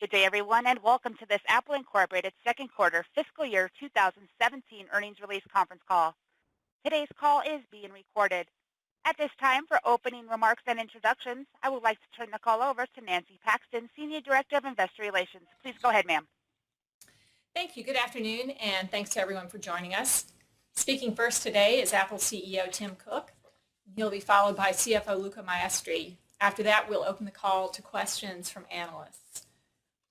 Good day, everyone, and welcome to this Apple Incorporated second quarter fiscal year 2017 earnings release conference call. Today's call is being recorded. At this time, for opening remarks and introductions, I would like to turn the call over to Nancy Paxton, Senior Director of Investor Relations. Please go ahead, ma'am. Thank you. Good afternoon, and thanks to everyone for joining us. Speaking first today is Apple CEO Tim Cook. He'll be followed by CFO Luca Maestri. After that, we'll open the call to questions from analysts.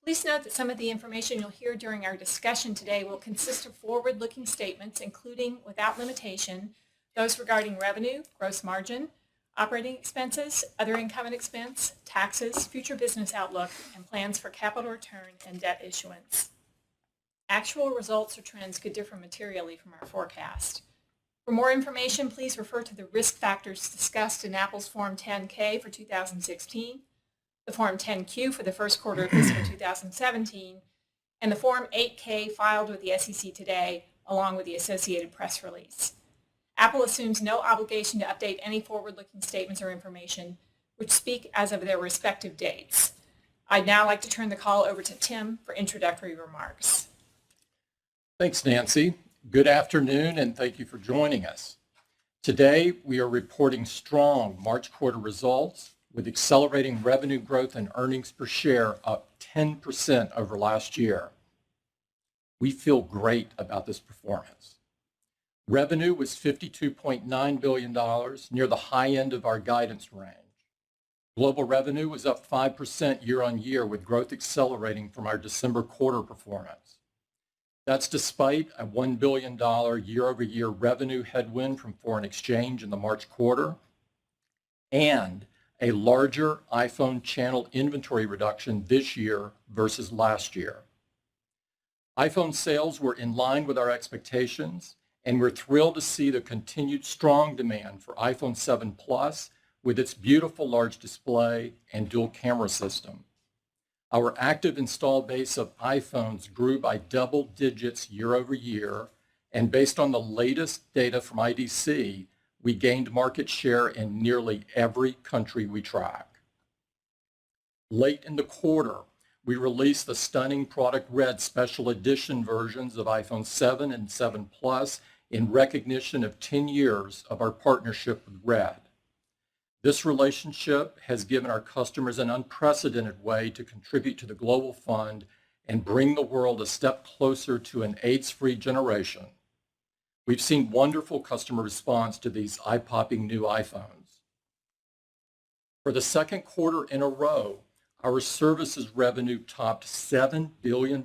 Please note that some of the information you'll hear during our discussion today will consist of forward-looking statements, including, without limitation, those regarding revenue, gross margin, operating expenses, other income and expense, taxes, future business outlook, and plans for capital return and debt issuance. Actual results or trends could differ materially from our forecast. For more information, please refer to the risk factors discussed in Apple's Form 10-K for 2016, the Form 10-Q for the first quarter of fiscal 2017, and the Form 8-K filed with the SEC today, along with the associated press release. Apple assumes no obligation to update any forward-looking statements or information which speak as of their respective dates. I'd now like to turn the call over to Tim for introductory remarks. Thanks, Nancy. Good afternoon, and thank you for joining us. Today, we are reporting strong March quarter results with accelerating revenue growth and earnings per share up 10% over last year. We feel great about this performance. Revenue was $52.9 billion, near the high end of our guidance range. Global revenue was up 5% year on year, with growth accelerating from our December quarter performance. That's despite a $1 billion year-over-year revenue headwind from foreign exchange in the March quarter and a larger iPhone channel inventory reduction this year versus last year. iPhone sales were in line with our expectations, and we're thrilled to see the continued strong demand for iPhone 7 Plus with its beautiful large display and dual camera system. Our active install base of iPhones grew by double digits year over year, and based on the latest data from IDC, we gained market share in nearly every country we track. Late in the quarter, we released the stunning Product Red special edition versions of iPhone 7 and 7 Plus in recognition of 10 years of our partnership with Red. This relationship has given our customers an unprecedented way to contribute to the Global Fund and bring the world a step closer to an AIDS-free generation. We've seen wonderful customer response to these eye-popping new iPhones. For the second quarter in a row, our services revenue topped $7 billion,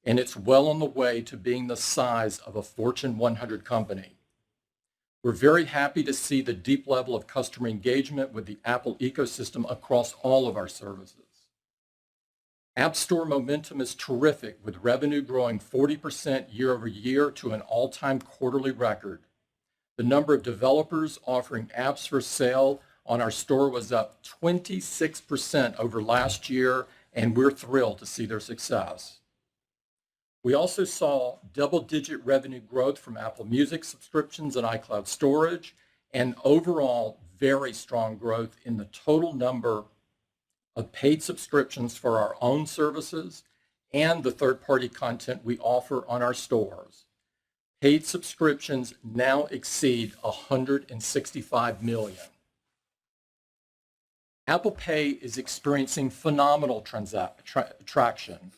and it's well on the way to being the size of a Fortune 100 company. We're very happy to see the deep level of customer engagement with the Apple ecosystem across all of our services. App Store momentum is terrific, with revenue growing 40% year over year to an all-time quarterly record. The number of developers offering apps for sale on our store was up 26% over last year, and we're thrilled to see their success. We also saw double-digit revenue growth from Apple Music subscriptions and iCloud storage, and overall very strong growth in the total number of paid subscriptions for our own services and the third-party content we offer on our stores. Paid subscriptions now exceed 165 million. Apple Pay is experiencing phenomenal traction.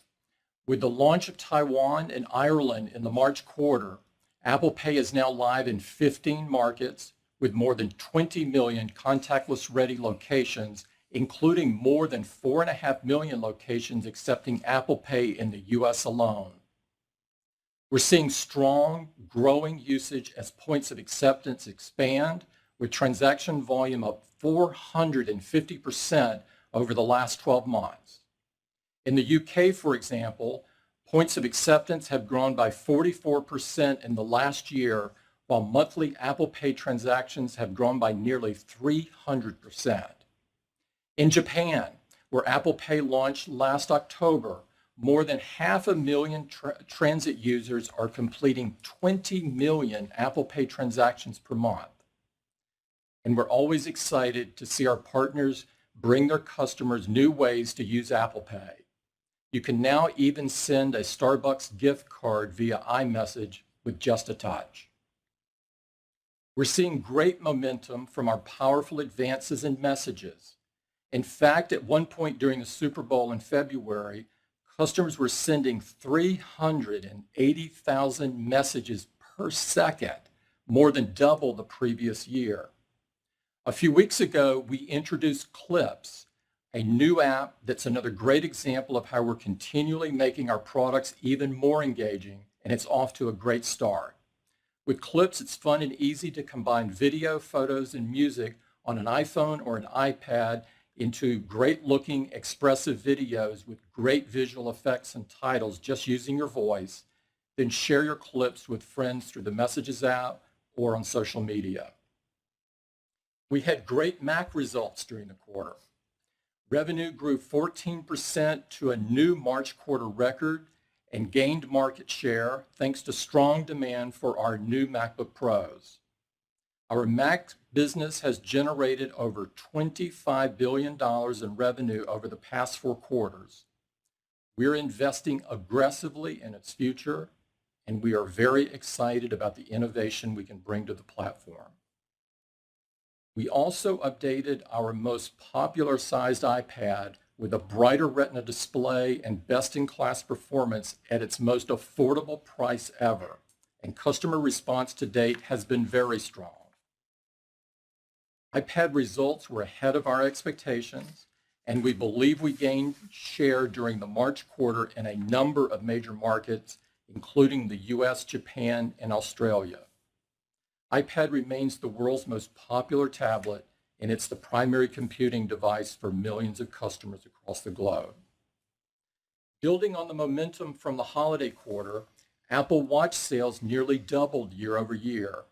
With the launch of Taiwan and Ireland in the March quarter, Apple Pay is now live in 15 markets with more than 20 million contactless-ready locations, including more than 4.5 million locations accepting Apple Pay in the U.S. alone. We're seeing strong, growing usage as points of acceptance expand, with transaction volume up 450% over the last 12 months. In the UK, for example, points of acceptance have grown by 44% in the last year, while monthly Apple Pay transactions have grown by nearly 300%. In Japan, where Apple Pay launched last October, more than 500,000 transit users are completing 20 million Apple Pay transactions per month. And we're always excited to see our partners bring their customers new ways to use Apple Pay. You can now even send a Starbucks gift card via iMessage with just a touch. We're seeing great momentum from our powerful advances in messages. In fact, at one point during the Super Bowl in February, customers were sending 380,000 messages per second, more than double the previous year. A few weeks ago, we introduced Clips, a new app that's another great example of how we're continually making our products even more engaging, and it's off to a great start. With Clips, it's fun and easy to combine video, photos, and music on an iPhone or an iPad into great-looking, expressive videos with great visual effects and titles just using your voice. Then share your clips with friends through the Messages app or on social media. We had great Mac results during the quarter. Revenue grew 14% to a new March quarter record and gained market share thanks to strong demand for our new MacBook Pros. Our Mac business has generated over $25 billion in revenue over the past 4 quarters. We're investing aggressively in its future, and we are very excited about the innovation we can bring to the platform. We also updated our most popular sized iPad with a brighter Retina display and best-in-class performance at its most affordable price ever, and customer response to date has been very strong. iPad results were ahead of our expectations, and we believe we gained share during the March quarter in a number of major markets, including the US, Japan, and Australia. iPad remains the world's most popular tablet, and it's the primary computing device for millions of customers across the globe. Building on the momentum from the holiday quarter, Apple Watch sales nearly doubled year over year.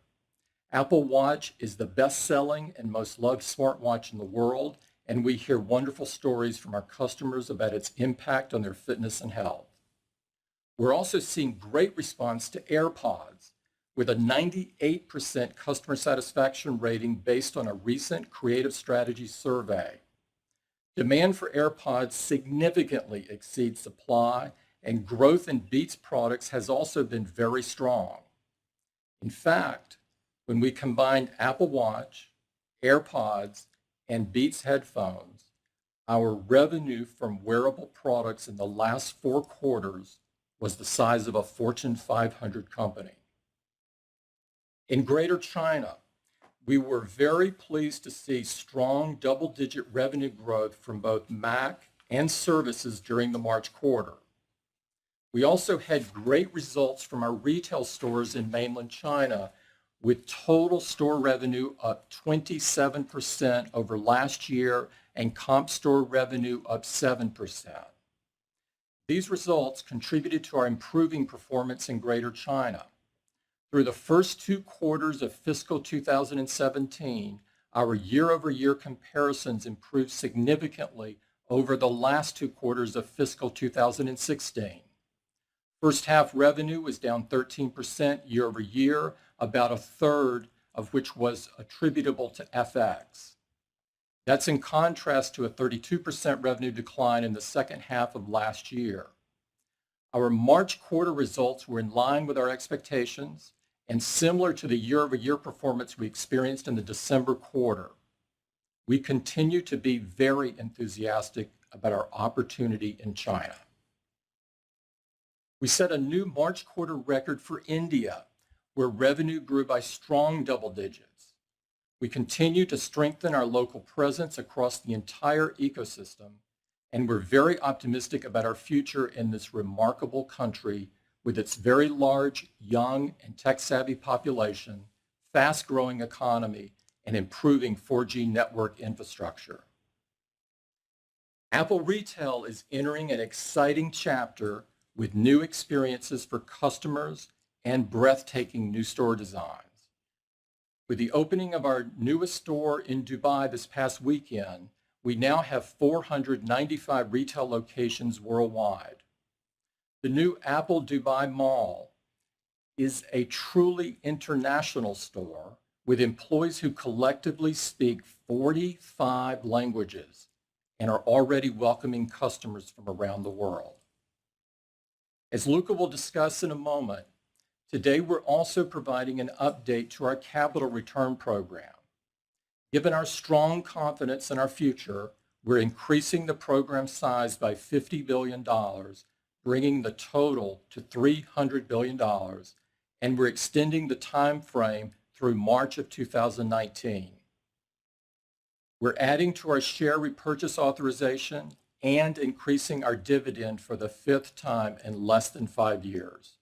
Apple Watch is the best-selling and most loved smartwatch in the world, and we hear wonderful stories from our customers about its impact on their fitness and health. We're also seeing great response to AirPods, with a 98% customer satisfaction rating based on a recent Creative Strategy survey. Demand for AirPods significantly exceeds supply, and growth in Beats products has also been very strong. In fact, when we combined Apple Watch, AirPods, and Beats headphones, our revenue from wearable products in the last 4 quarters was the size of a Fortune 500 company. In Greater China, we were very pleased to see strong double-digit revenue growth from both Mac and services during the March quarter. We also had great results from our retail stores in mainland China, with total store revenue up 27% over last year and comp store revenue up 7%. These results contributed to our improving performance in Greater China. Through the first 2 quarters of fiscal 2017, our year-over-year comparisons improved significantly over the last 2 quarters of fiscal 2016. First half revenue was down 13% year over year, about a third of which was attributable to FX. That's in contrast to a 32% revenue decline in the second half of last year. Our March quarter results were in line with our expectations and similar to the year-over-year performance we experienced in the December quarter. We continue to be very enthusiastic about our opportunity in China. We set a new March quarter record for India, where revenue grew by strong double digits. We continue to strengthen our local presence across the entire ecosystem, and we're very optimistic about our future in this remarkable country with its very large, young, and tech-savvy population, fast-growing economy, and improving 4G network infrastructure. Apple Retail is entering an exciting chapter with new experiences for customers and breathtaking new store designs. With the opening of our newest store in Dubai this past weekend, we now have 495 retail locations worldwide. The new Apple Dubai Mall is a truly international store with employees who collectively speak 45 languages and are already welcoming customers from around the world. As Luca will discuss in a moment, today we're also providing an update to our capital return program. Given our strong confidence in our future, we're increasing the program size by $50 billion, bringing the total to $300 billion, and we're extending the time frame through March of 2019. We're adding to our share repurchase authorization and increasing our dividend for the 5th time in less than 5 years.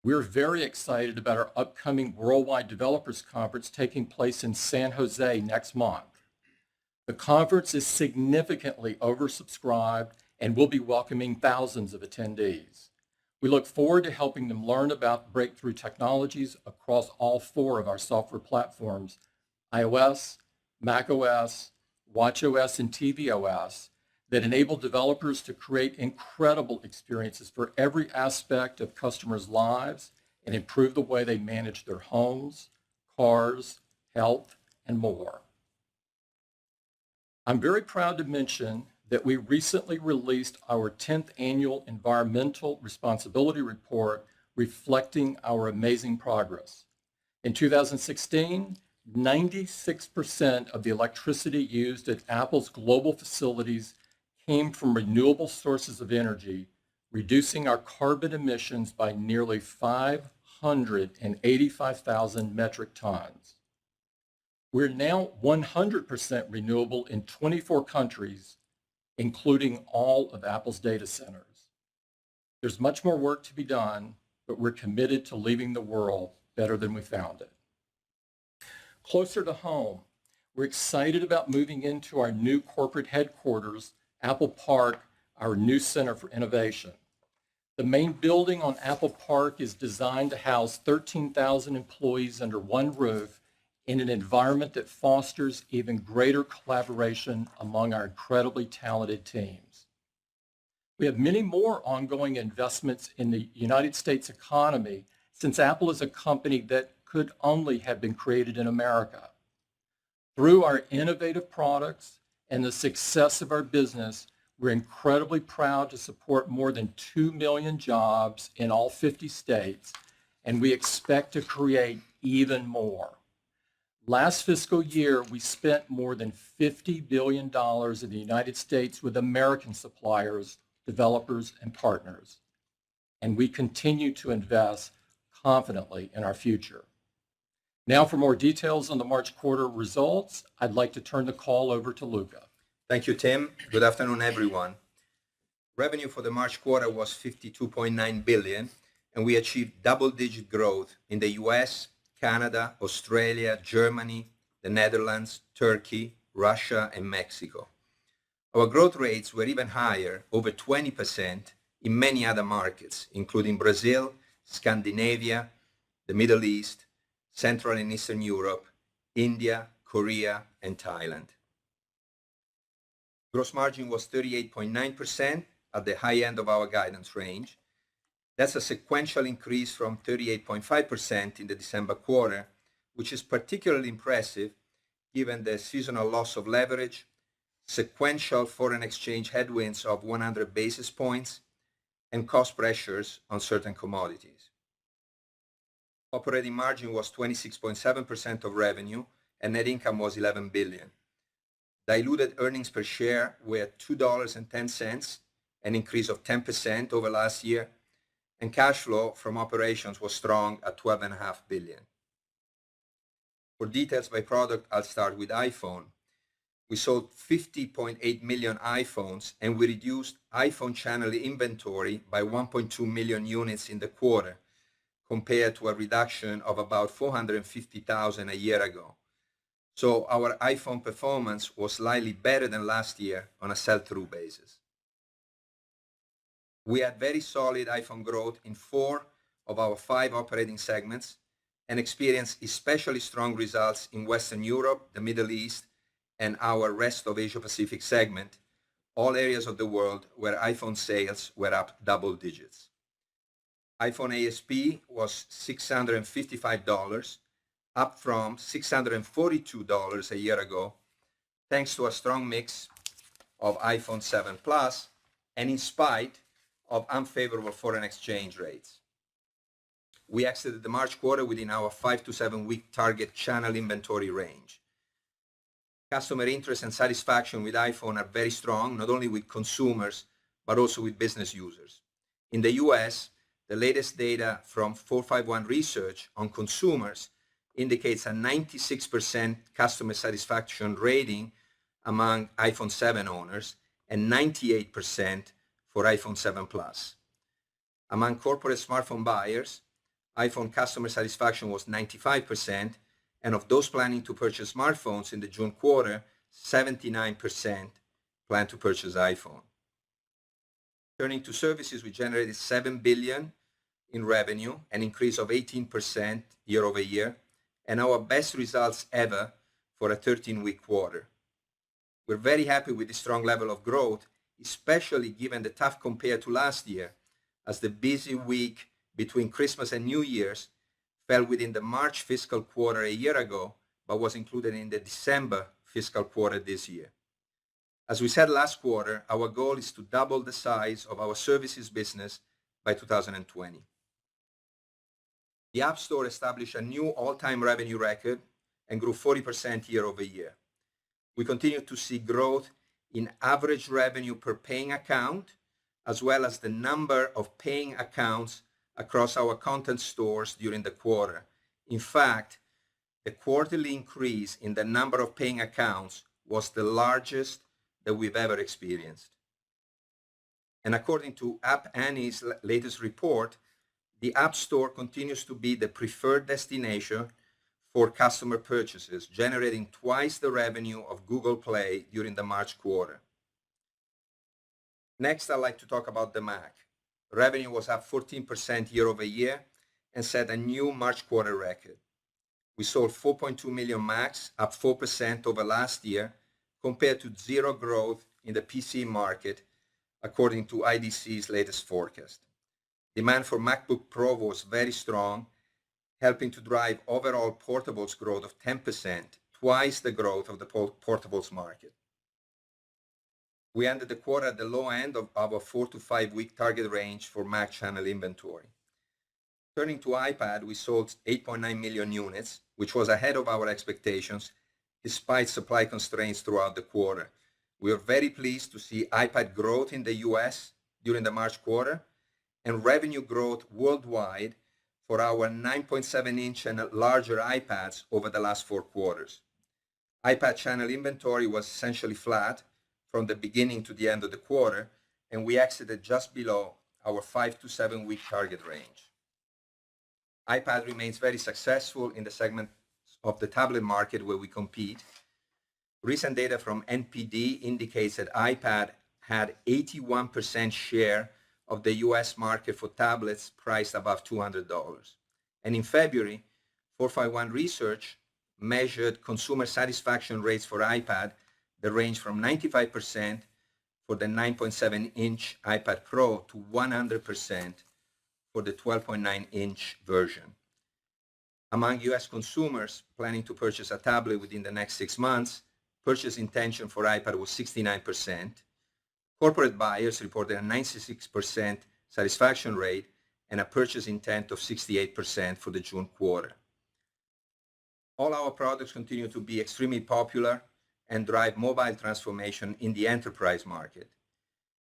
We're very excited about our upcoming Worldwide Developers Conference taking place in San Jose next month. The conference is significantly oversubscribed and will be welcoming thousands of attendees. We look forward to helping them learn about breakthrough technologies across all 4 of our software platforms, iOS, macOS, watchOS, and tvOS, that enable developers to create incredible experiences for every aspect of customers' lives and improve the way they manage their homes, cars, health, and more. I'm very proud to mention that we recently released our 10th annual Environmental Responsibility Report reflecting our amazing progress. In 2016, 96% of the electricity used at Apple's global facilities came from renewable sources of energy, reducing our carbon emissions by nearly 585,000 metric tons. We're now 100% renewable in 24 countries, including all of Apple's data centers. There's much more work to be done, but we're committed to leaving the world better than we found it. Closer to home, we're excited about moving into our new corporate headquarters, Apple Park, our new center for innovation. The main building on Apple Park is designed to house 13,000 employees under one roof in an environment that fosters even greater collaboration among our incredibly talented teams. We have many more ongoing investments in the United States economy, since Apple is a company that could only have been created in America. Through our innovative products and the success of our business, we're incredibly proud to support more than 2 million jobs in all 50 states, and we expect to create even more. Last fiscal year, we spent more than $50 billion in the United States with American suppliers, developers, and partners. And we continue to invest confidently in our future. Now for more details on the March quarter results, I'd like to turn the call over to Luca. Thank you, Tim. Good afternoon, everyone. Revenue for the March quarter was $52.9 billion, and we achieved double-digit growth in the US, Canada, Australia, Germany, the Netherlands, Turkey, Russia, and Mexico. Our growth rates were even higher, over 20%, in many other markets, including Brazil, Scandinavia, the Middle East, Central and Eastern Europe, India, Korea, and Thailand. Gross margin was 38.9% at the high end of our guidance range. That's a sequential increase from 38.5% in the December quarter, which is particularly impressive given the seasonal loss of leverage, sequential foreign exchange headwinds of 100 basis points, and cost pressures on certain commodities. Operating margin was 26.7% of revenue, and net income was $11 billion. Diluted earnings per share were $2.10, an increase of 10% over last year, and cash flow from operations was strong at $12.5 billion. For details by product, I'll start with iPhone. We sold 50.8 million iPhones, and we reduced iPhone channel inventory by 1.2 million units in the quarter, compared to a reduction of about 450,000 a year ago. So our iPhone performance was slightly better than last year on a sell-through basis. We had very solid iPhone growth in 4 of our 5 operating segments and experienced especially strong results in Western Europe, the Middle East, and our rest of Asia Pacific segment, all areas of the world where iPhone sales were up double digits. iPhone ASP was $655, up from $642 a year ago, thanks to a strong mix of iPhone 7 Plus, and in spite of unfavorable foreign exchange rates. We exited the March quarter within our 5 to 7 week target channel inventory range. Customer interest and satisfaction with iPhone are very strong, not only with consumers, but also with business users. In the US, the latest data from 451 Research on consumers indicates a 96% customer satisfaction rating among iPhone 7 owners and 98% for iPhone 7 Plus. Among corporate smartphone buyers, iPhone customer satisfaction was 95%, and of those planning to purchase smartphones in the June quarter, 79% plan to purchase iPhone. Turning to services, we generated $7 billion in revenue, an increase of 18% year over year, and our best results ever for a 13-week quarter. We're very happy with the strong level of growth, especially given the tough compare to last year, as the busy week between Christmas and New Year's fell within the March fiscal quarter a year ago, but was included in the December fiscal quarter this year. As we said last quarter, our goal is to double the size of our services business by 2020. The App Store established a new all-time revenue record and grew 40% year over year. We continue to see growth in average revenue per paying account, as well as the number of paying accounts across our content stores during the quarter. In fact, the quarterly increase in the number of paying accounts was the largest that we've ever experienced. And according to App Annie's latest report, the App Store continues to be the preferred destination for customer purchases, generating twice the revenue of Google Play during the March quarter. Next, I'd like to talk about the Mac. Revenue was up 14% year over year and set a new March quarter record. We sold 4.2 million Macs, up 4% over last year, compared to zero growth in the PC market, according to IDC's latest forecast. Demand for MacBook Pro was very strong, helping to drive overall portables growth of 10%, twice the growth of the portables market. We ended the quarter at the low end of our 4 to 5 week target range for Mac channel inventory. Turning to iPad, we sold 8.9 million units, which was ahead of our expectations despite supply constraints throughout the quarter. We are very pleased to see iPad growth in the US during the March quarter and revenue growth worldwide for our 9.7-inch and larger iPads over the last 4 quarters. iPad channel inventory was essentially flat from the beginning to the end of the quarter, and we exited just below our 5 to 7 week target range. iPad remains very successful in the segment of the tablet market where we compete. Recent data from NPD indicates that iPad had 81% share of the US market for tablets priced above $200. And in February, 451 Research measured consumer satisfaction rates for iPad that range from 95% for the 9.7-inch iPad Pro to 100% for the 12.9-inch version. Among US consumers planning to purchase a tablet within the next 6 months, purchase intention for iPad was 69%. Corporate buyers reported a 96% satisfaction rate and a purchase intent of 68% for the June quarter. All our products continue to be extremely popular and drive mobile transformation in the enterprise market.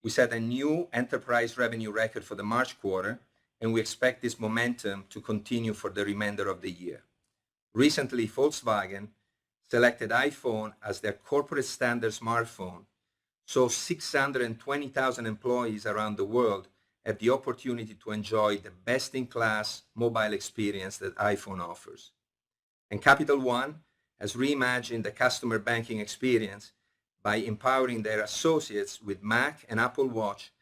We set a new enterprise revenue record for the March quarter, and we expect this momentum to continue for the remainder of the year. Recently, Volkswagen selected iPhone as their corporate standard smartphone, so 620,000 employees around the world have the opportunity to enjoy the best-in-class mobile experience that iPhone offers. And Capital One has reimagined the customer banking experience by empowering their associates with Mac and Apple Watch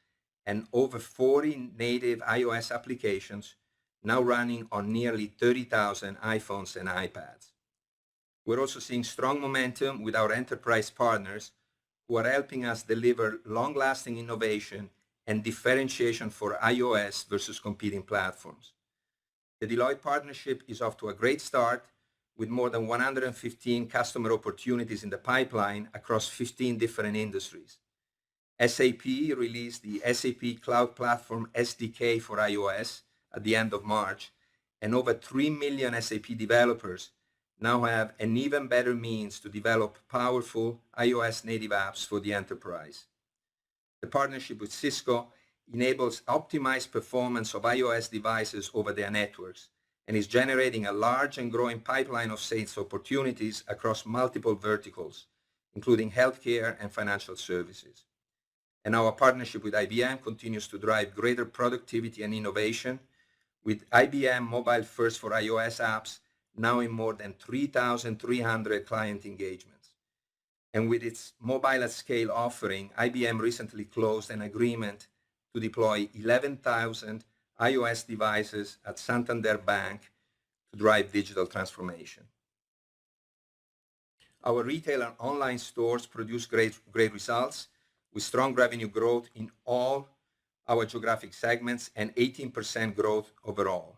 and over 40 native iOS applications now running on nearly 30,000 iPhones and iPads. We're also seeing strong momentum with our enterprise partners who are helping us deliver long-lasting innovation and differentiation for iOS versus competing platforms. The Deloitte partnership is off to a great start with more than 115 customer opportunities in the pipeline across 15 different industries. SAP released the SAP Cloud Platform SDK for iOS at the end of March, and over 3 million SAP developers now have an even better means to develop powerful iOS native apps for the enterprise. The partnership with Cisco enables optimized performance of iOS devices over their networks and is generating a large and growing pipeline of sales opportunities across multiple verticals, including healthcare and financial services. And our partnership with IBM continues to drive greater productivity and innovation, with IBM Mobile First for iOS apps now in more than 3,300 client engagements. And with its mobile at scale offering, IBM recently closed an agreement to deploy 11,000 iOS devices at Santander Bank to drive digital transformation. Our retail and online stores produce great results with strong revenue growth in all our geographic segments and 18% growth overall.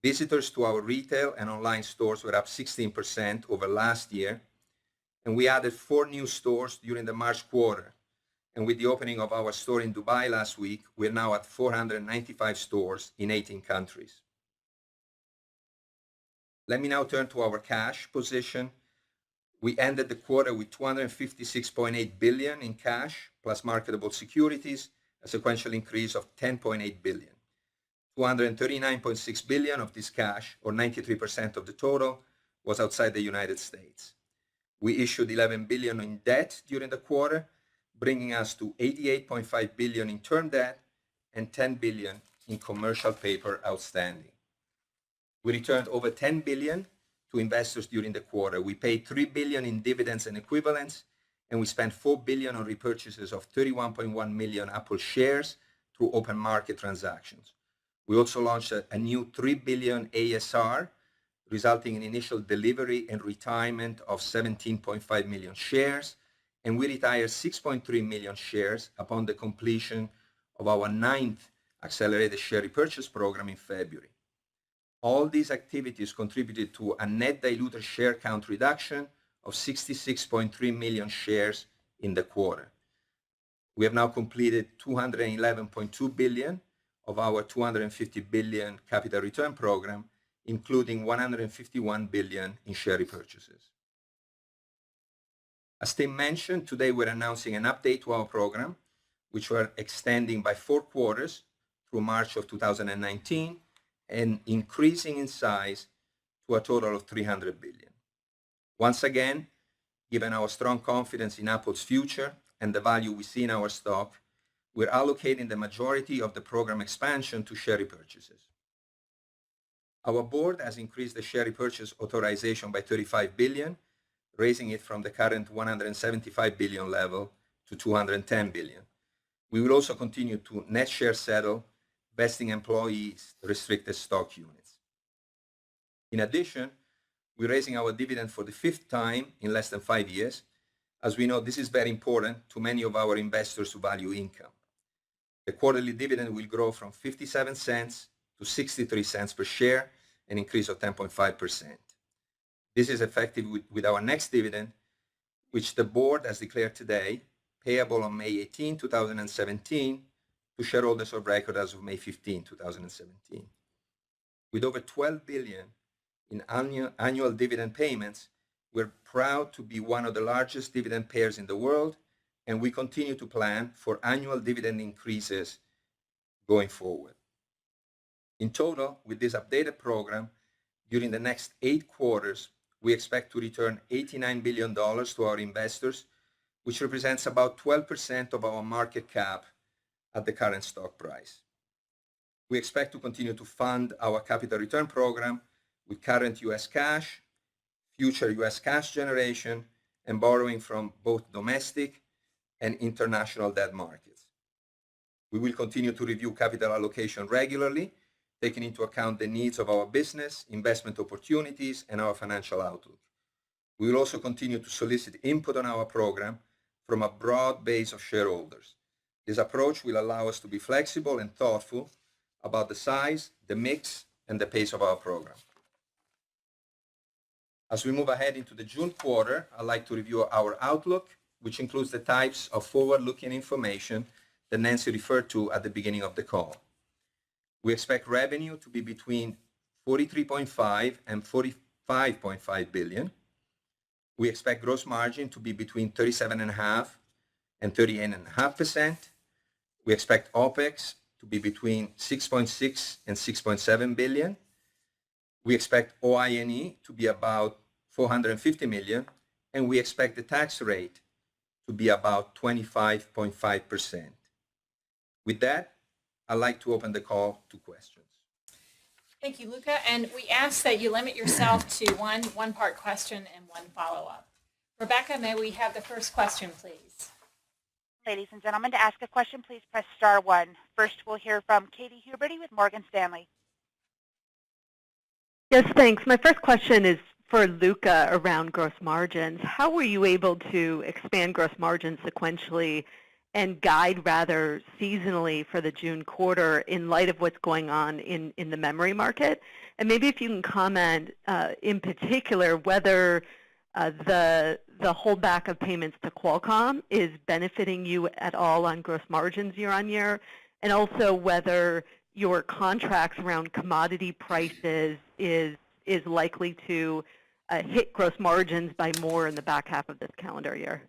Visitors to our retail and online stores were up 16% over last year, and we added 4 new stores during the March quarter. And with the opening of our store in Dubai last week, we're now at 495 stores in 18 countries. Let me now turn to our cash position. We ended the quarter with $256.8 billion in cash plus marketable securities, a sequential increase of $10.8 billion. $239.6 billion of this cash, or 93% of the total, was outside the United States. We issued $11 billion in debt during the quarter, bringing us to $88.5 billion in term debt and $10 billion in commercial paper outstanding. We returned over $10 billion to investors during the quarter. We paid $3 billion in dividends and equivalents, and we spent $4 billion on repurchases of 31.1 million Apple shares through open market transactions. We also launched a new $3 billion ASR, resulting in initial delivery and retirement of 17.5 million shares, and we retired 6.3 million shares upon the completion of our 9th accelerated share repurchase program in February. All these activities contributed to a net diluted share count reduction of 66.3 million shares in the quarter. We have now completed $211.2 billion of our $250 billion capital return program, including $151 billion in share repurchases. As Tim mentioned, today we're announcing an update to our program, which we're extending by 4 quarters through March of 2019 and increasing in size to a total of $300 billion. Once again, given our strong confidence in Apple's future and the value we see in our stock, we're allocating the majority of the program expansion to share repurchases. Our board has increased the share repurchase authorization by $35 billion, raising it from the current $175 billion level to $210 billion. We will also continue to net share settle vesting employees restricted stock units. In addition, we're raising our dividend for the 5th time in less than 5 years. As we know, this is very important to many of our investors who value income. The quarterly dividend will grow from 57 cents to 63 cents per share, an increase of 10.5%. This is effective with our next dividend, which the board has declared today, payable on May 18, 2017, to shareholders of record as of May 15, 2017. With over $12 billion in annual dividend payments, we're proud to be one of the largest dividend payers in the world, and we continue to plan for annual dividend increases going forward. In total, with this updated program, during the next 8 quarters, we expect to return $89 billion to our investors, which represents about 12% of our market cap at the current stock price. We expect to continue to fund our capital return program with current U.S. cash, future U.S. cash generation, and borrowing from both domestic and international debt markets. We will continue to review capital allocation regularly, taking into account the needs of our business, investment opportunities, and our financial outlook. We will also continue to solicit input on our program from a broad base of shareholders. This approach will allow us to be flexible and thoughtful about the size, the mix, and the pace of our program. As we move ahead into the June quarter, I'd like to review our outlook which includes the types of forward-looking information that Nancy referred to at the beginning of the call. We expect revenue to be between $43.5 and $45.5 billion. We expect gross margin to be between 37.5% and 38.5%. We expect OPEX to be between $6.6 and $6.7 billion. We expect OI&E to be about $450 million, and we expect the tax rate to be about 25.5%. With that, I'd like to open the call to questions. Thank you, Luca. And we ask that you limit yourself to one part question and one follow-up. Rebecca, may we have the first question, please? Ladies and gentlemen, to ask a question, please press star one. First, we'll hear from Katy Huberty with Morgan Stanley. Yes, thanks. My first question is for Luca around gross margins. How were you able to expand gross margins sequentially and guide rather seasonally for the June quarter in light of what's going on in the memory market? And maybe if you can comment in particular whether the holdback of payments to Qualcomm is benefiting you at all on gross margins year on year, and also whether your contracts around commodity prices is likely to hit gross margins by more in the back half of this calendar year.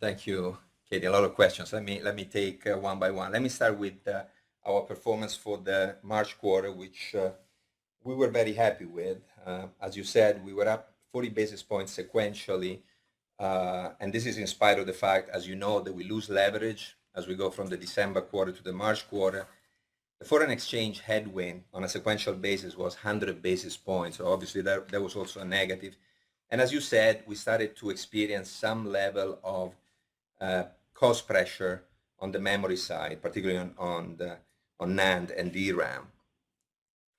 Thank you, Katie. A lot of questions. Let me take one by one. Let me start with our performance for the March quarter, which we were very happy with. As you said, we were up 40 basis points sequentially, and this is in spite of the fact, as you know, that we lose leverage as we go from the December quarter to the March quarter. The foreign exchange headwind on a sequential basis was 100 basis points, so obviously that was also a negative. And as you said, we started to experience some level of cost pressure on the memory side, particularly on NAND and DRAM.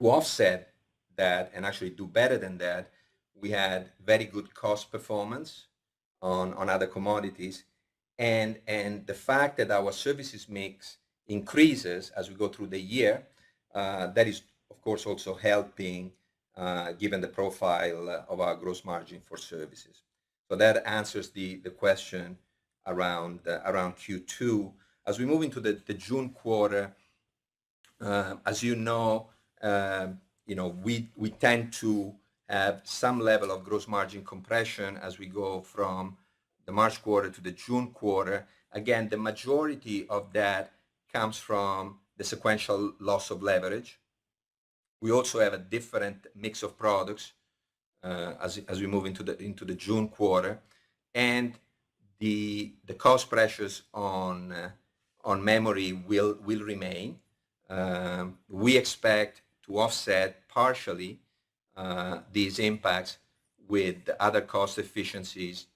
To offset that and actually do better than that, we had very good cost performance on other commodities, and the fact that our services mix increases as we go through the year, that is of course also helping given the profile of our gross margin for services. So that answers the question around Q2. As we move into the June quarter, as you know, we tend to have some level of gross margin compression as we go from the March quarter to the June quarter. Again, the majority of that comes from the sequential loss of leverage. We also have a different mix of products as we move into the June quarter, and the cost pressures on memory will remain. We expect to offset partially these impacts with other cost efficiencies,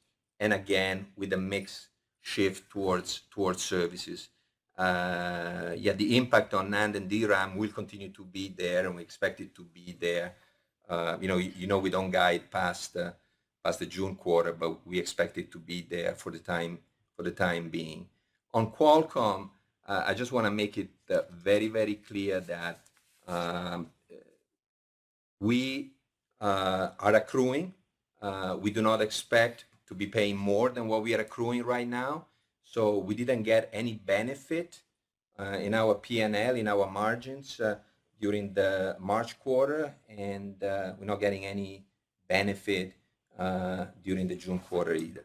and again with a mix shift towards services. The impact on NAND and DRAM will continue to be there, and we expect it to be there. We don't guide past the June quarter, but we expect it to be there for the time being. On Qualcomm, I just want to make it very, very clear that we are accruing. We do not expect to be paying more than what we are accruing right now. So we didn't get any benefit in our P&L, in our margins during the March quarter, and we're not getting any benefit during the June quarter either.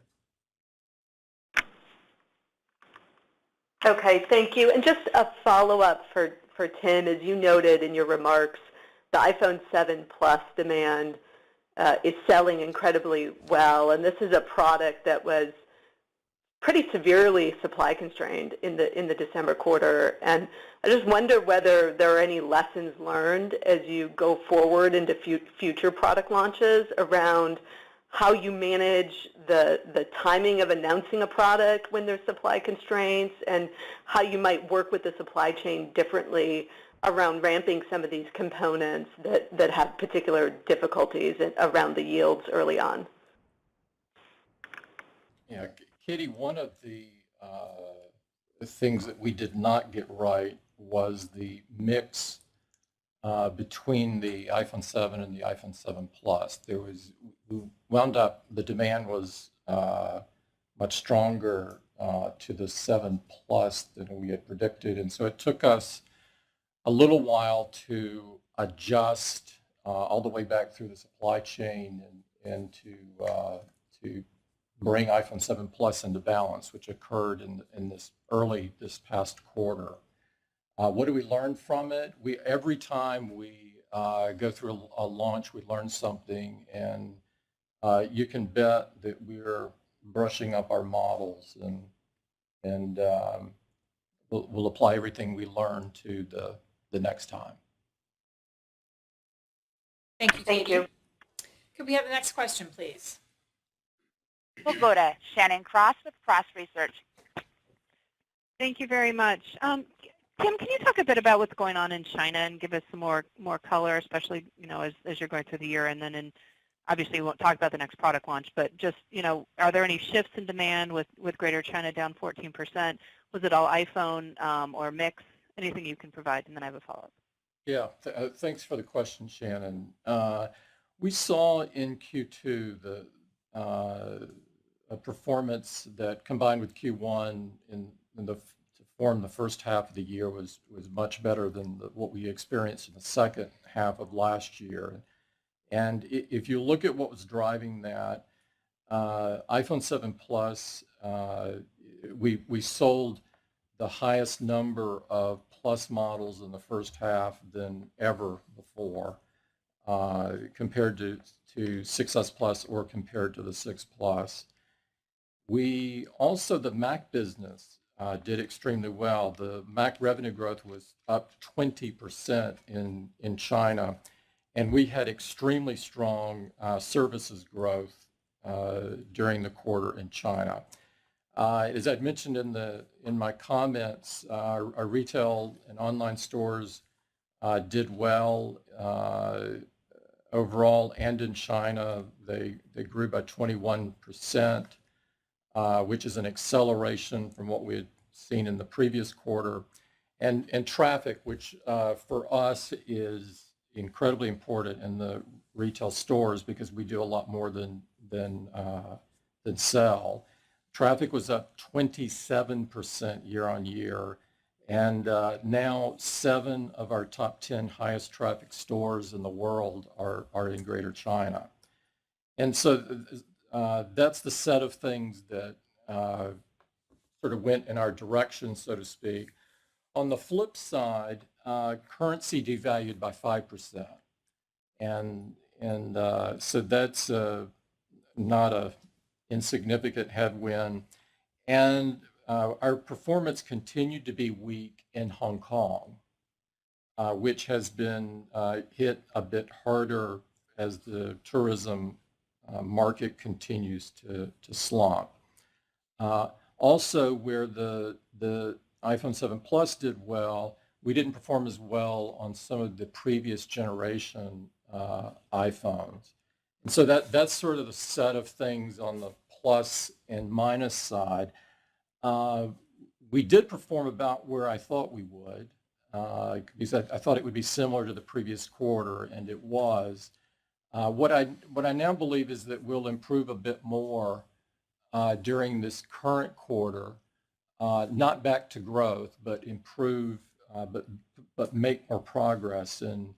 Okay, thank you. And just a follow-up for Tim, as you noted in your remarks, the iPhone 7 Plus demand is selling incredibly well, and this is a product that was pretty severely supply constrained in the December quarter. And I just wonder whether there are any lessons learned as you go forward into future product launches around how you manage the timing of announcing a product when there's supply constraints, and how you might work with the supply chain differently around ramping some of these components that have particular difficulties around the yields early on. Yeah, Katie, one of the things that we did not get right was the mix between the iPhone 7 and the iPhone 7 Plus. We wound up, the demand was much stronger to the 7 Plus than we had predicted. And so it took us a little while to adjust all the way back through the supply chain and to bring iPhone 7 Plus into balance, which occurred in this past quarter. What do we learn from it? Every time we go through a launch, we learn something, and you can bet that we're brushing up our models, and we'll apply everything we learn to the next time. Thank you. Thank you. Could we have the next question, please? We'll go to Shannon Cross with Cross Research. Thank you very much. Tim, can you talk a bit about what's going on in China and give us some more color, especially as you're going through the year, and then obviously we won't talk about the next product launch, but just are there any shifts in demand with Greater China down 14%? Was it all iPhone or mix? Anything you can provide, and then I have a follow-up. Yeah, thanks for the question, Shannon. We saw in Q2 a performance that combined with Q1 to form the first half of the year was much better than what we experienced in the second half of last year. And if you look at what was driving that, iPhone 7 Plus, we sold the highest number of Plus models in the first half than ever before, compared to 6S Plus or compared to the 6 Plus. The Mac business did extremely well. The Mac revenue growth was up 20% in China, and we had extremely strong services growth during the quarter in China. As I'd mentioned in my comments, our retail and online stores did well overall, and in China they grew by 21%, which is an acceleration from what we had seen in the previous quarter. And traffic, which for us is incredibly important in the retail stores because we do a lot more than sell. Traffic was up 27% year on year, and now 7 of our top 10 highest traffic stores in the world are in Greater China. And so that's the set of things that sort of went in our direction, so to speak. On the flip side, currency devalued by 5%, and so that's not a insignificant headwind. And our performance continued to be weak in Hong Kong, which has been hit a bit harder as the tourism market continues to slump. Also, where the iPhone 7 Plus did well, we didn't perform as well on some of the previous generation iPhones. And so that's sort of the set of things on the plus and minus side. We did perform about where I thought we would, because I thought it would be similar to the previous quarter, and it was. What I now believe is that we'll improve a bit more during this current quarter, not back to growth, but improve, but make more progress. And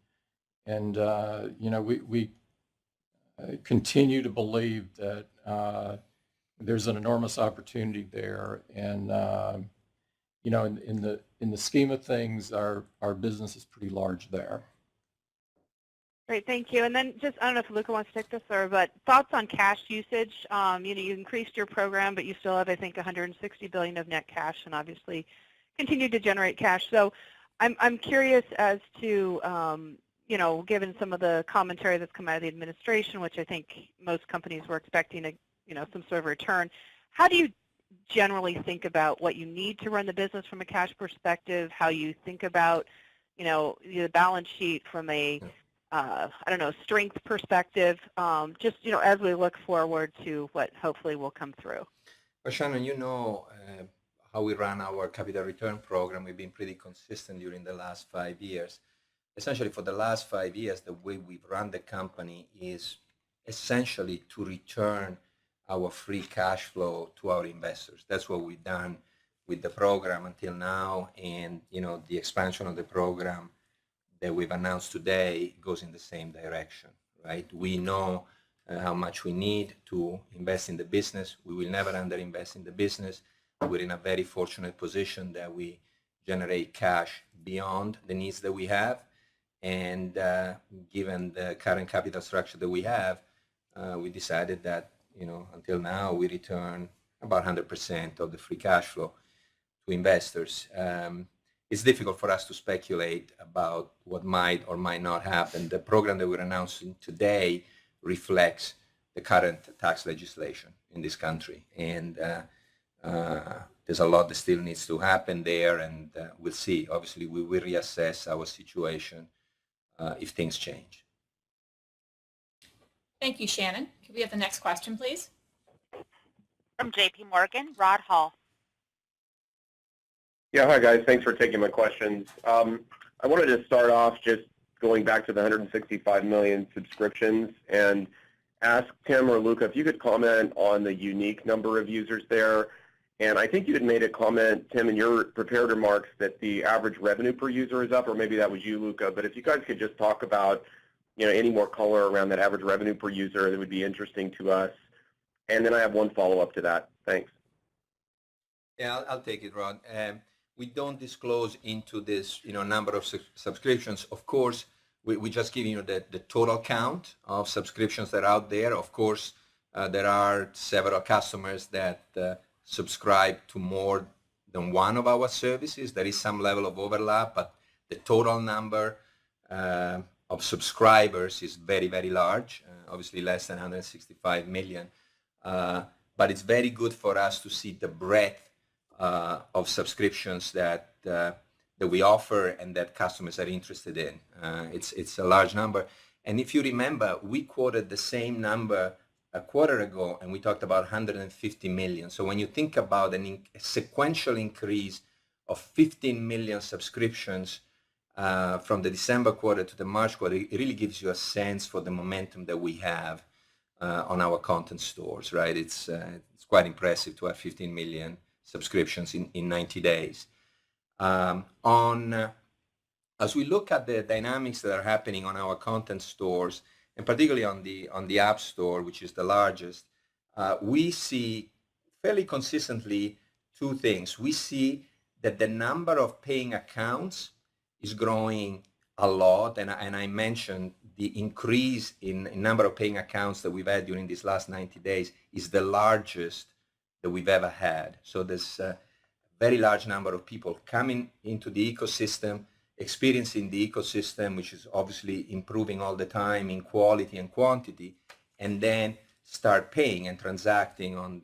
we continue to believe that there's an enormous opportunity there, and in the scheme of things, our business is pretty large there. Great, thank you. And then just, I don't know if Luca wants to take this, but thoughts on cash usage. You increased your program, but you still have, I think, $160 billion of net cash, and obviously continue to generate cash. So I'm curious as to, given some of the commentary that's come out of the administration, which I think most companies were expecting some sort of return, how do you generally think about what you need to run the business from a cash perspective, how you think about, the balance sheet from a strength perspective, just, as we look forward to what hopefully will come through? Well, Shannon, how we run our capital return program. We've been pretty consistent during the last 5 years. Essentially, for the last 5 years, the way we've run the company is essentially to return our free cash flow to our investors. That's what we've done with the program until now, and the expansion of the program that we've announced today goes in the same direction, right? We know how much we need to invest in the business. We will never underinvest in the business. We're in a very fortunate position that we generate cash beyond the needs that we have, and given the current capital structure that we have, we decided that until now we return about 100% of the free cash flow to investors. It's difficult for us to speculate about what might or might not happen. The program that we're announcing today reflects the current tax legislation in this country, and there's a lot that still needs to happen there, and we'll see. Obviously, we will reassess our situation if things change. Thank you, Shannon. Could we have the next question, please? From J.P. Morgan, Rod Hall. Yeah, hi guys. Thanks for taking my questions. I wanted to start off just going back to the 165 million subscriptions and ask Tim or Luca if you could comment on the unique number of users there. And I think you had made a comment, Tim, in your prepared remarks that the average revenue per user is up, or maybe that was you, Luca. But if you guys could just talk about any more color around that average revenue per user, that would be interesting to us. And then I have one follow-up to that. Thanks. Yeah, I'll take it, Rod. We don't disclose into this, number of subscriptions. Of course, we just give you the total count of subscriptions that are out there. Of course, there are several customers that subscribe to more than one of our services. There is some level of overlap, but the total number of subscribers is very, very large, obviously less than 165 million. But it's very good for us to see the breadth of subscriptions that we offer and that customers are interested in. It's a large number. And if you remember, we quoted the same number a quarter ago, and we talked about 150 million. So when you think about a sequential increase of 15 million subscriptions from the December quarter to the March quarter, it really gives you a sense for the momentum that we have on our content stores, right? It's quite impressive to have 15 million subscriptions in 90 days. As we look at the dynamics that are happening on our content stores, and particularly on the App Store, which is the largest, we see fairly consistently two things. We see that the number of paying accounts is growing a lot, and I mentioned the increase in number of paying accounts that we've had during these last 90 days is the largest that we've ever had. So there's a very large number of people coming into the ecosystem, experiencing the ecosystem, which is obviously improving all the time in quality and quantity, and then start paying and transacting on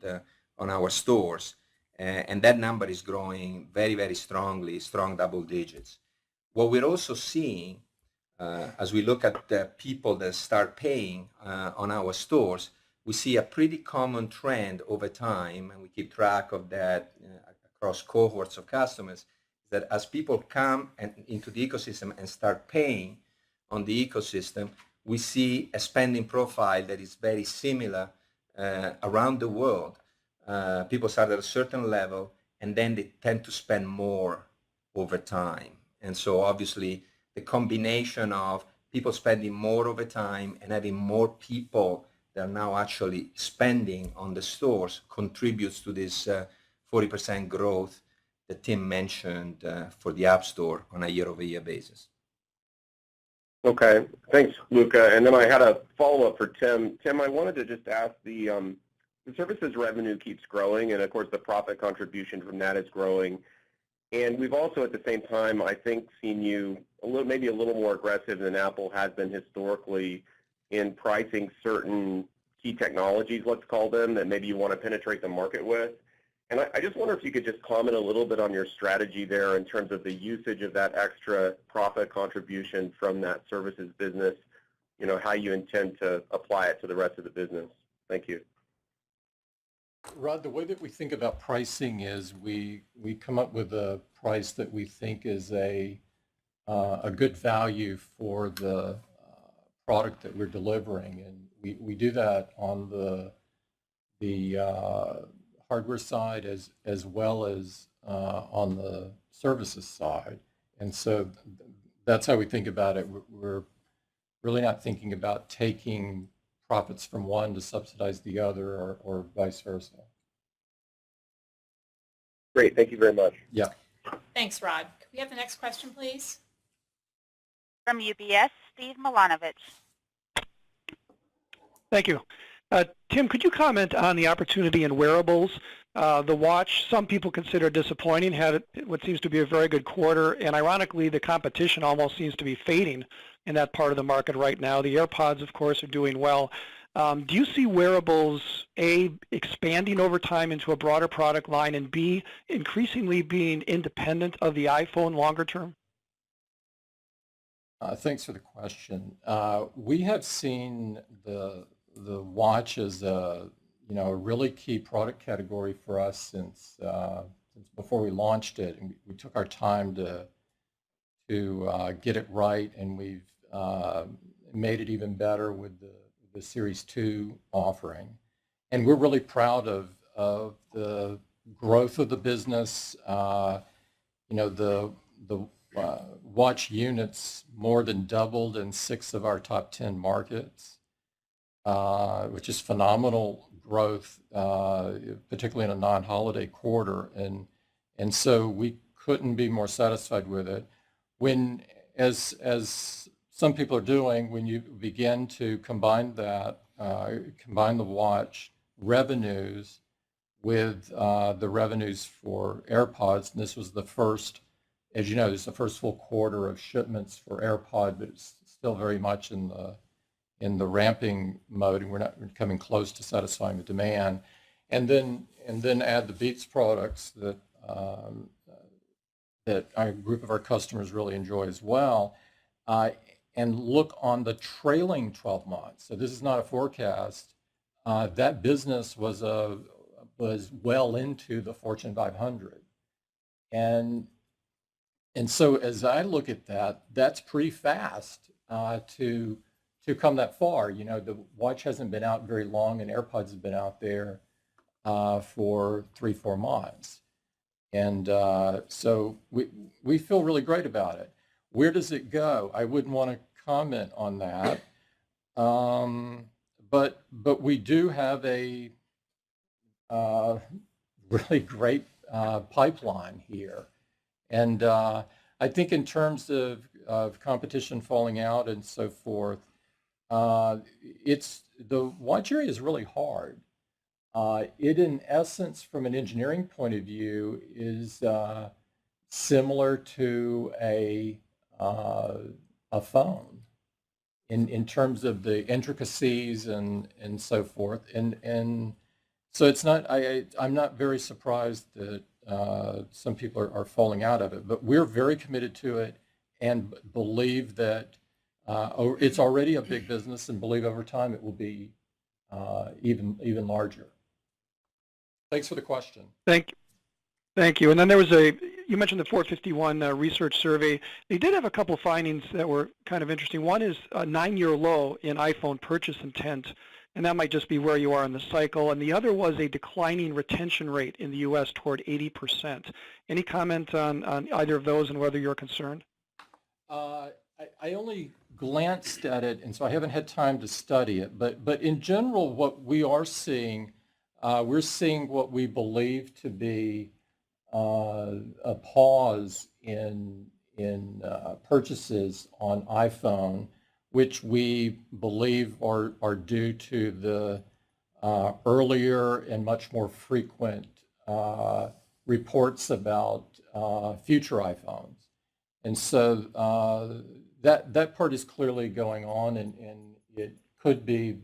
our stores. And that number is growing very, very strongly, strong double digits. What we're also seeing as we look at the people that start paying on our stores, we see a pretty common trend over time, and we keep track of that across cohorts of customers, that as people come into the ecosystem and start paying on the ecosystem, we see a spending profile that is very similar around the world. People start at a certain level, and then they tend to spend more over time. And so obviously the combination of people spending more over time and having more people that are now actually spending on the stores contributes to this 40% growth that Tim mentioned for the App Store on a year-over-year basis. Okay, thanks, Luca. And then I had a follow-up for Tim. Tim, I wanted to just ask, the services revenue keeps growing, and of course the profit contribution from that is growing. And we've also at the same time, I think, seen you maybe a little more aggressive than Apple has been historically in pricing certain key technologies, let's call them, that maybe you want to penetrate the market with. And I just wonder if you could just comment a little bit on your strategy there in terms of the usage of that extra profit contribution from that services business, how you intend to apply it to the rest of the business. Thank you. Rod, the way that we think about pricing is we come up with a price that we think is a good value for the product that we're delivering, and we do that on the hardware side as well as on the services side. And so that's how we think about it. We're really not thinking about taking profits from one to subsidize the other or vice versa. Great. Thank you very much. Yeah. Thanks, Rod. Could we have the next question, please? From UBS, Steve Milanovich. Thank you. Tim, could you comment on the opportunity in wearables? The watch, some people consider disappointing, had what seems to be a very good quarter, and ironically, the competition almost seems to be fading in that part of the market right now. The AirPods, of course, are doing well. Do you see wearables, A, expanding over time into a broader product line, and B, increasingly being independent of the iPhone longer term? Thanks for the question. We have seen the watch as a really key product category for us since before we launched it, and we took our time to get it right, and we've made it even better with the Series 2 offering. And we're really proud of the growth of the business. The watch units more than doubled in 6 of our top 10 markets, which is phenomenal growth, particularly in a non-holiday quarter. And so we couldn't be more satisfied with it. When, as some people are doing, when you begin to combine the watch revenues with the revenues for AirPods, and this was the first, as you know, this is the first full quarter of shipments for AirPod, but it's still very much in the ramping mode, and we're not coming close to satisfying the demand. And then add the Beats products that a group of our customers really enjoy as well, and look on the trailing 12 months. So this is not a forecast. That business was well into the Fortune 500, and so as I look at that, that's pretty fast to come that far. The watch hasn't been out very long, and AirPods have been out there for 3-4 months. And so we feel really great about it. Where does it go? I wouldn't want to comment on that. But we do have a really great pipeline here. And I think in terms of competition falling out and so forth, the watch area is really hard. It, in essence, from an engineering point of view, is similar to a phone in terms of the intricacies and so forth. And so it's not. I'm not very surprised that some people are falling out of it, but we're very committed to it and believe that it's already a big business, and believe over time it will be even larger. Thanks for the question. Thank you. And then there was you mentioned the 451 research survey. They did have a couple of findings that were kind of interesting. One is a 9-year low in iPhone purchase intent, and that might just be where you are in the cycle. And the other was a declining retention rate in the U.S. toward 80%. Any comment on either of those and whether you're concerned? I only glanced at it, and so I haven't had time to study it. But in general, what we are seeing, we're seeing what we believe to be a pause in purchases on iPhone, which we believe are due to the earlier and much more frequent reports about future iPhones. And so that part is clearly going on, and it could be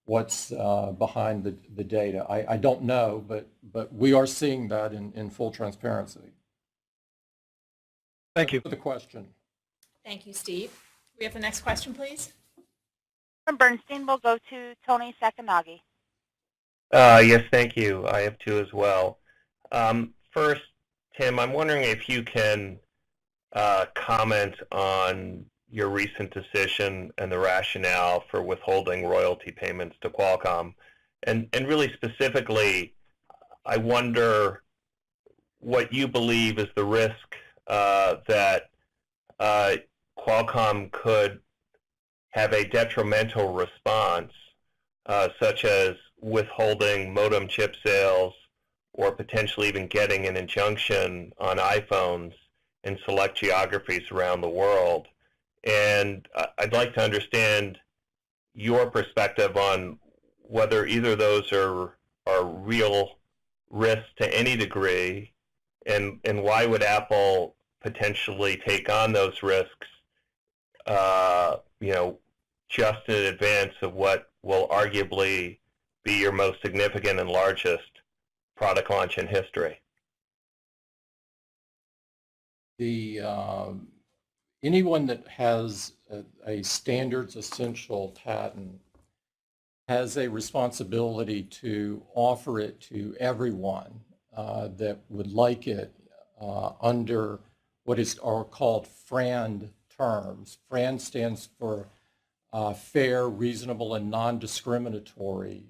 what's behind the data. I don't know, but we are seeing that in full transparency. Thank you for the question. Thank you, Steve. We have the next question, please. From Bernstein, we'll go to Tony Sacconaghi. Yes, thank you. I have two as well. First, Tim, I'm wondering if you can comment on your recent decision and the rationale for withholding royalty payments to Qualcomm. And really specifically, I wonder what you believe is the risk that Qualcomm could have a detrimental response, such as withholding modem chip sales or potentially even getting an injunction on iPhones in select geographies around the world. And I'd like to understand your perspective on whether either of those are real risks to any degree, and why would Apple potentially take on those risks, just in advance of what will arguably be your most significant and largest product launch in history? Anyone that has a standards essential patent has a responsibility to offer it to everyone that would like it under what are called FRAND terms. FRAND stands for fair, reasonable, and non-discriminatory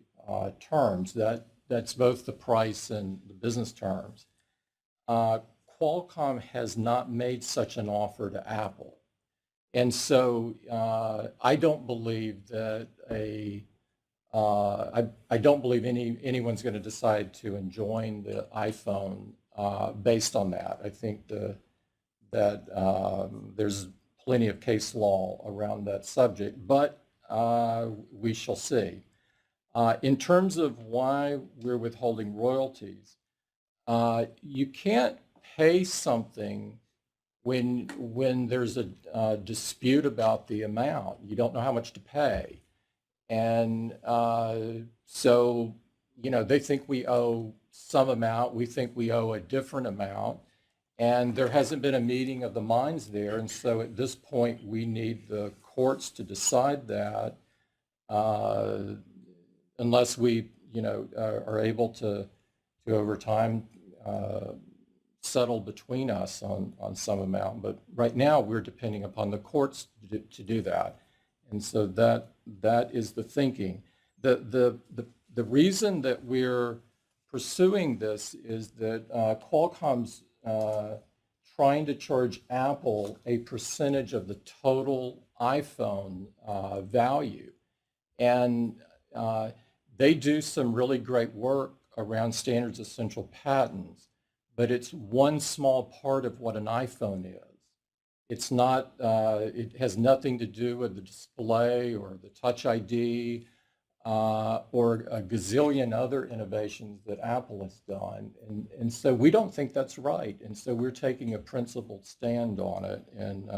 terms. That's both the price and the business terms. Qualcomm has not made such an offer to Apple. And so I don't believe that I don't believe anyone's going to decide to enjoin the iPhone based on that. I think that there's plenty of case law around that subject, but we shall see. In terms of why we're withholding royalties, you can't pay something when there's a dispute about the amount. You don't know how much to pay. And so, they think we owe some amount. We think we owe a different amount. And there hasn't been a meeting of the minds there. And so at this point, we need the courts to decide that unless we, are able to over time, settle between us on some amount. But right now, we're depending upon the courts to do that. And so that is the thinking. The reason that we're pursuing this is that Qualcomm's trying to charge Apple a percentage of the total iPhone value. And they do some really great work around standards essential patents, but it's one small part of what an iPhone is. It's not, it has nothing to do with the display or the Touch ID or a gazillion other innovations that Apple has done. And so we don't think that's right. And so we're taking a principled stand on it. And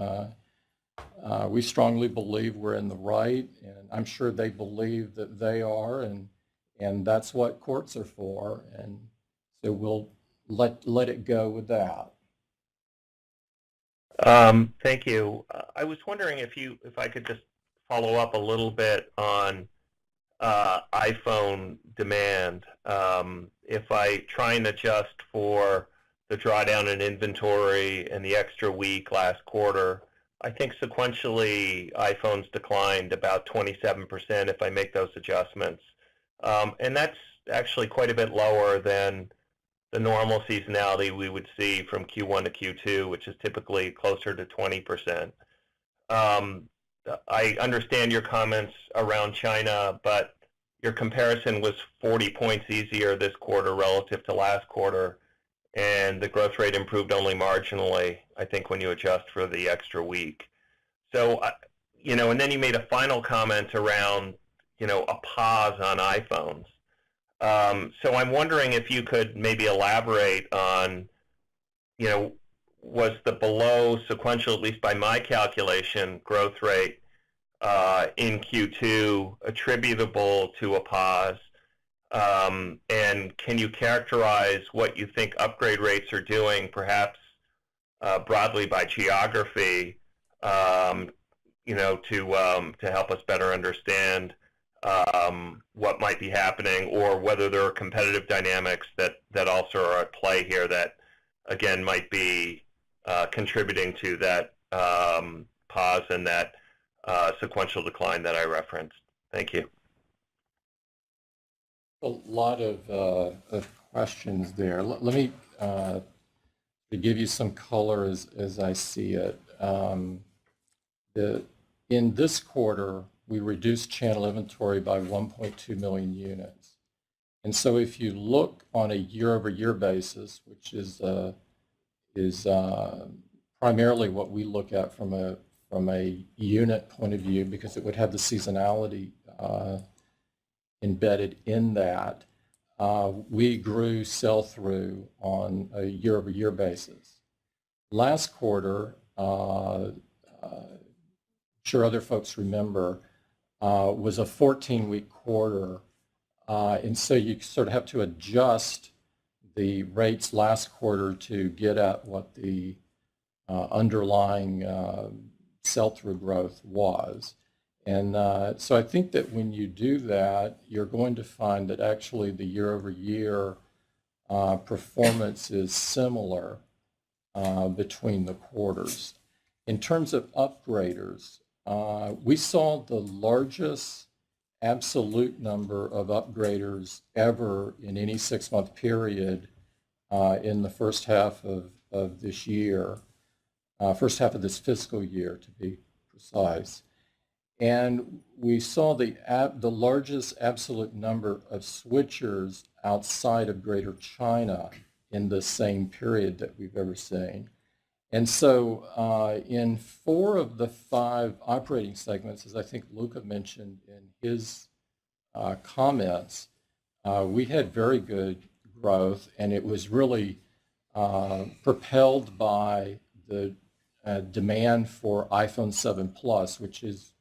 we strongly believe we're in the right. And I'm sure they believe that they are. And that's what courts are for. And so we'll let it go with that. Thank you. I was wondering if I could just follow up a little bit on iPhone demand. If I try and adjust for the drawdown in inventory and the extra week last quarter, I think sequentially iPhones declined about 27% if I make those adjustments. And that's actually quite a bit lower than the normal seasonality we would see from Q1 to Q2, which is typically closer to 20%. I understand your comments around China, but your comparison was 40 points easier this quarter relative to last quarter, and the growth rate improved only marginally, I think, when you adjust for the extra week. So, and then you made a final comment around, a pause on iPhones. So I'm wondering if you could maybe elaborate on, was the below sequential, at least by my calculation, growth rate in Q2 attributable to a pause? And can you characterize what you think upgrade rates are doing, perhaps broadly by geography, to help us better understand what might be happening, or whether there are competitive dynamics that also are at play here that, again, might be contributing to that pause and that sequential decline that I referenced. Thank you. A lot of questions there. Let me to give you some color as I see it. In this quarter, we reduced channel inventory by 1.2 million units. And so if you look on a year-over-year basis, which is primarily what we look at from a unit point of view, because it would have the seasonality embedded in that, we grew sell-through on a year-over-year basis. Last quarter, sure other folks remember, was a 14-week quarter, and so you sort of have to adjust the rates last quarter to get at what the underlying sell-through growth was. And so I think that when you do that, you're going to find that actually the year-over-year performance is similar between the quarters. In terms of upgraders, we saw the largest absolute number of upgraders ever in any 6-month period in the first half of this year, first half of this fiscal year to be precise. And we saw the largest absolute number of switchers outside of Greater China in the same period that we've ever seen. And so in 4 of the 5 operating segments, as I think Luca mentioned in his comments, we had very good growth, and it was really propelled by the demand for iPhone 7 Plus, which is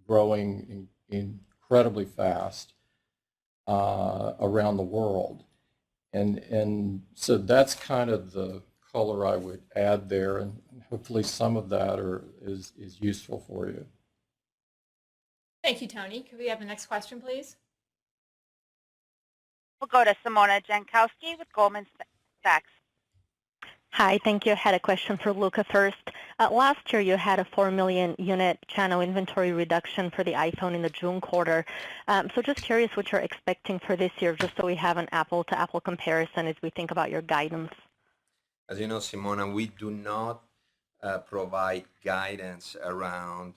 growing incredibly fast around the world. And so that's kind of the color I would add there, and hopefully some of that is useful for you. Thank you, Tony. Could we have the next question, please? We'll go to Simona Jankowski with Goldman Sachs. Hi, thank you. I had a question for Luca first. Last year, you had a 4 million unit channel inventory reduction for the iPhone in the June quarter. So just curious what you're expecting for this year, just so we have an apple-to-apple comparison as we think about your guidance. As you know, Simona, we do not provide guidance around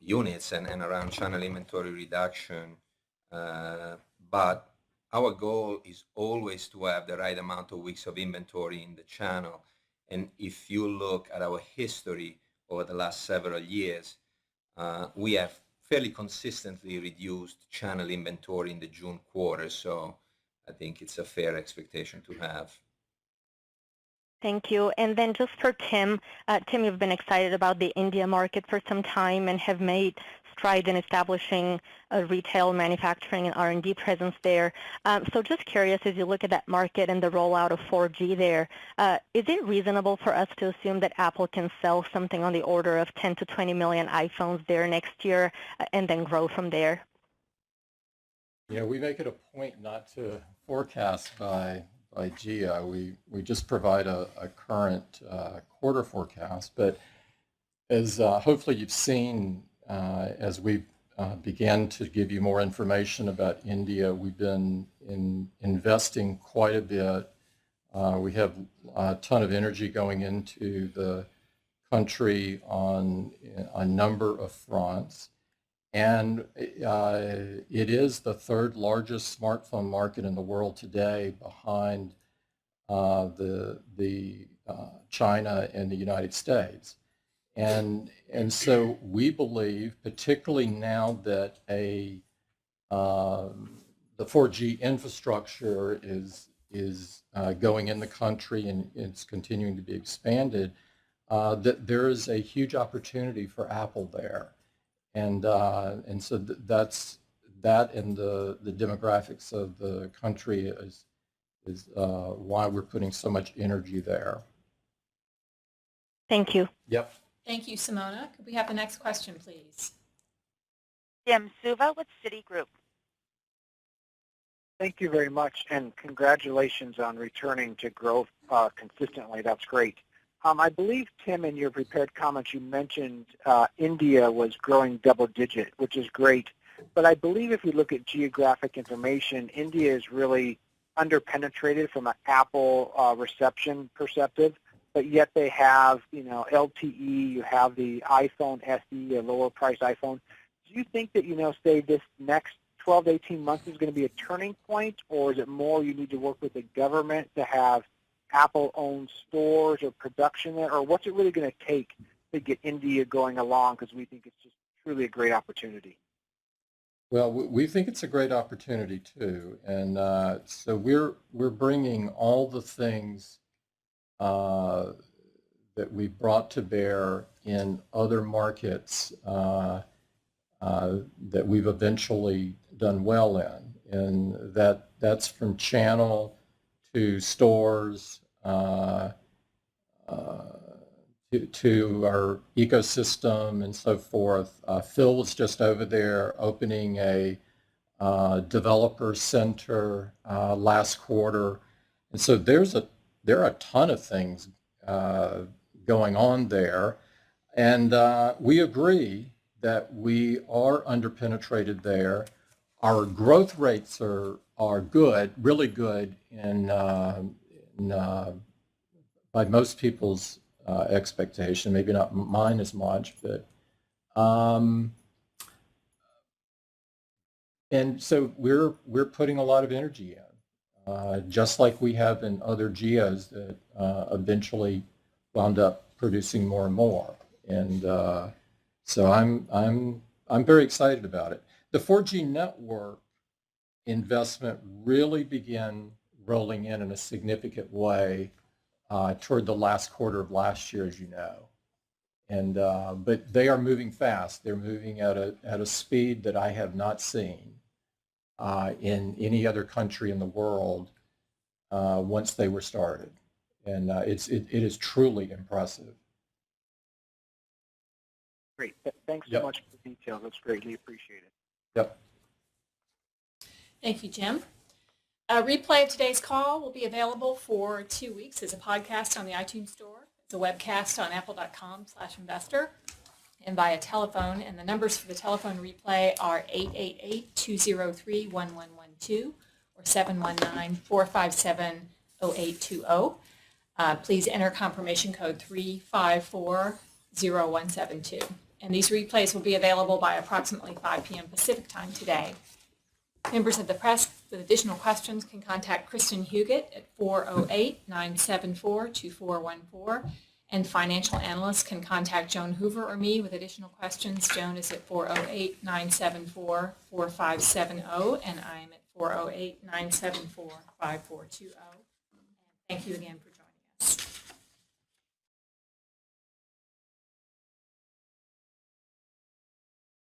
units and around channel inventory reduction, but our goal is always to have the right amount of weeks of inventory in the channel. And if you look at our history over the last several years, we have fairly consistently reduced channel inventory in the June quarter. So I think it's a fair expectation to have. Thank you. And then just for Tim, Tim, you've been excited about the India market for some time and have made strides in establishing a retail manufacturing and R&D presence there. So just curious, as you look at that market and the rollout of 4G there, is it reasonable for us to assume that Apple can sell something on the order of 10 to 20 million iPhones there next year and then grow from there? Yeah, we make it a point not to forecast by GEA. We just provide a current quarter forecast. But as hopefully you've seen, as we began to give you more information about India, we've been investing quite a bit. We have a ton of energy going into the country on a number of fronts. And it is the 3rd largest smartphone market in the world today, behind the China and the United States. And so we believe, particularly now that the 4G infrastructure is going in the country and it's continuing to be expanded, that there is a huge opportunity for Apple there. And so that's that, and the demographics of the country is why we're putting so much energy there. Thank you. Yep. Thank you, Simona. Could we have the next question, please? Jim Suva with Citigroup. Thank you very much, and congratulations on returning to growth consistently. That's great. I believe, Tim, in your prepared comments, you mentioned India was growing double-digit, which is great. but I believe if we look at geographic information, India is really underpenetrated from an Apple reception perspective, but yet they have, LTE, you have the iPhone SE, a lower price iPhone. Do you think that, say this next 12 to 18 months is going to be a turning point, or is it more you need to work with the government to have Apple-owned stores or production there, or what's it really going to take to get India going along, because we think it's just truly a great opportunity? Well, we think it's a great opportunity too, and so we're bringing all the things that we brought to bear in other markets that we've eventually done well in, and that's from channel to stores to our ecosystem and so forth. Phil was just over there opening a developer center last quarter, and so there are a ton of things going on there, and we agree that we are underpenetrated there. Our growth rates are good, really good, by most people's expectation, maybe not mine as much, but and so we're putting a lot of energy in, just like we have in other geos that eventually wound up producing more and more, and so I'm very excited about it. The 4G network investment really began rolling in a significant way toward the last quarter of last year, as you know. And but they are moving fast. They're moving at a speed that I have not seen in any other country in the world once they were started. And it is truly impressive. Great. Thanks so much for the details. That's greatly appreciated. Yep. Thank you, Jim. A replay of today's call will be available for 2 weeks as a podcast on the iTunes Store, as a webcast on apple.com/investor, and via telephone. And the numbers for the telephone replay are 888-203-1112 or 719-457-0820. Please enter confirmation code 3540172. And these replays will be available by approximately 5 p.m. Pacific time today. Members of the press with additional questions can contact Kristen Huguet at 408-974-2414, and financial analysts can contact Joan Hoover or me with additional questions. Joan is at 408-974-4570, and I'm at 408-974-5420. Thank you again for